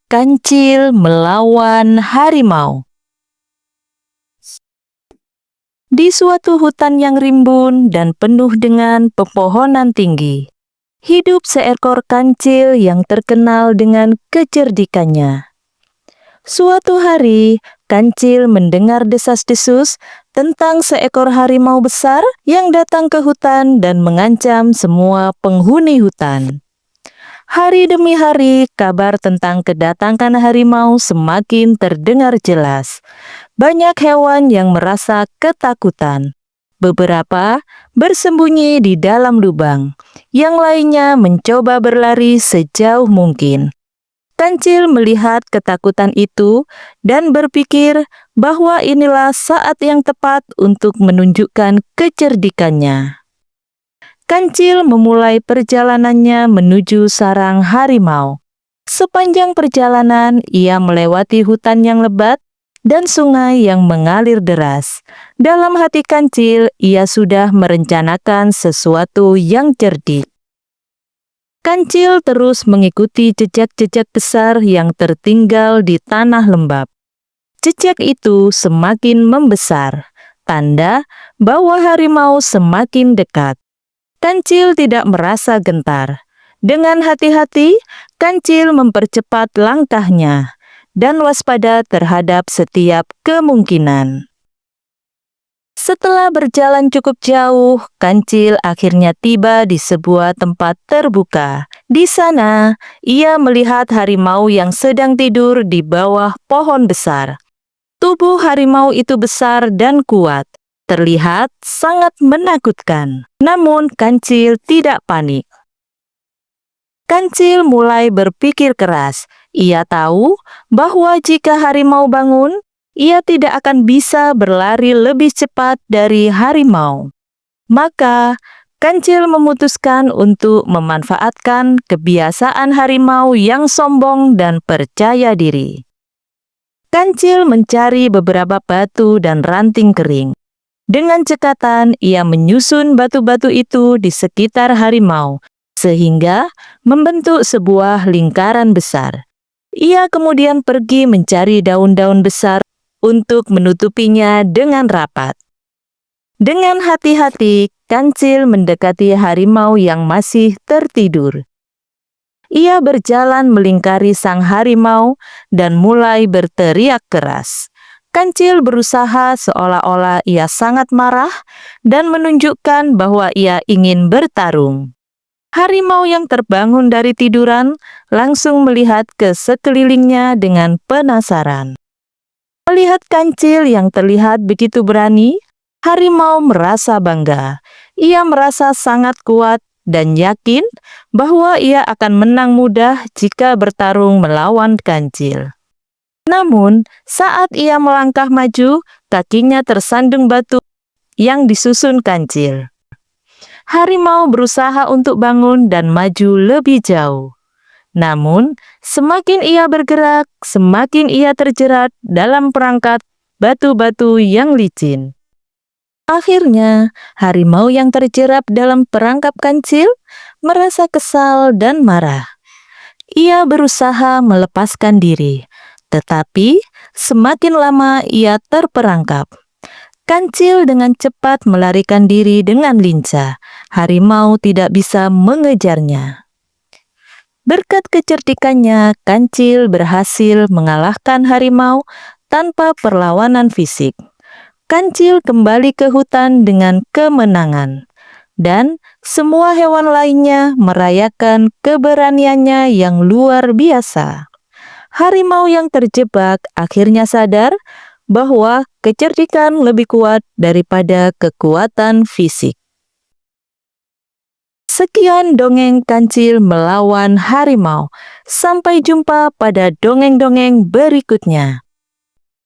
Kancil melawan harimau. Di suatu hutan yang rimbun dan penuh dengan pepohonan tinggi, hidup seekor kancil yang terkenal dengan kecerdikannya. Suatu hari, kancil mendengar desas-desus tentang seekor harimau besar yang datang ke hutan dan mengancam semua penghuni hutan. Hari demi hari, kabar tentang kedatangan harimau semakin terdengar jelas. Banyak hewan yang merasa ketakutan. Beberapa bersembunyi di dalam lubang, yang lainnya mencoba berlari sejauh mungkin. Kancil melihat ketakutan itu dan berpikir bahwa inilah saat yang tepat untuk menunjukkan kecerdikannya. Kancil memulai perjalanannya menuju sarang harimau. Sepanjang perjalanan, ia melewati hutan yang lebat dan sungai yang mengalir deras. Dalam hati Kancil, ia sudah merencanakan sesuatu yang cerdik. Kancil terus mengikuti jejak-jejak besar yang tertinggal di tanah lembab. Jejak itu semakin membesar, tanda bahwa harimau semakin dekat. Kancil tidak merasa gentar. Dengan hati-hati, Kancil mempercepat langkahnya dan waspada terhadap setiap kemungkinan. Setelah berjalan cukup jauh, Kancil akhirnya tiba di sebuah tempat terbuka. Di sana, ia melihat harimau yang sedang tidur di bawah pohon besar. Tubuh harimau itu besar dan kuat, terlihat sangat menakutkan. Namun Kancil tidak panik. Kancil mulai berpikir keras. Ia tahu bahwa jika harimau bangun, ia tidak akan bisa berlari lebih cepat dari harimau. Maka, Kancil memutuskan untuk memanfaatkan kebiasaan harimau yang sombong dan percaya diri. Kancil mencari beberapa batu dan ranting kering. Dengan cekatan, ia menyusun batu-batu itu di sekitar harimau, sehingga membentuk sebuah lingkaran besar. Ia kemudian pergi mencari daun-daun besar untuk menutupinya dengan rapat. Dengan hati-hati, Kancil mendekati harimau yang masih tertidur. Ia berjalan melingkari sang harimau dan mulai berteriak keras. Kancil berusaha seolah-olah ia sangat marah dan menunjukkan bahwa ia ingin bertarung. Harimau yang terbangun dari tiduran langsung melihat ke sekelilingnya dengan penasaran. Melihat Kancil yang terlihat begitu berani, harimau merasa bangga. Ia merasa sangat kuat dan yakin bahwa ia akan menang mudah jika bertarung melawan Kancil. Namun, saat ia melangkah maju, kakinya tersandung batu yang disusun Kancil. Harimau berusaha untuk bangun dan maju lebih jauh. Namun, semakin ia bergerak, semakin ia terjerat dalam perangkap batu-batu yang licin. Akhirnya, harimau yang terjerap dalam perangkap Kancil merasa kesal dan marah. Ia berusaha melepaskan diri, tetapi semakin lama ia terperangkap. Kancil dengan cepat melarikan diri dengan lincah. Harimau tidak bisa mengejarnya. Berkat kecerdikannya, Kancil berhasil mengalahkan harimau tanpa perlawanan fisik. Kancil kembali ke hutan dengan kemenangan, dan semua hewan lainnya merayakan keberaniannya yang luar biasa. Harimau yang terjebak akhirnya sadar bahwa kecerdikan lebih kuat daripada kekuatan fisik. Sekian dongeng Kancil melawan harimau. Sampai jumpa pada dongeng-dongeng berikutnya.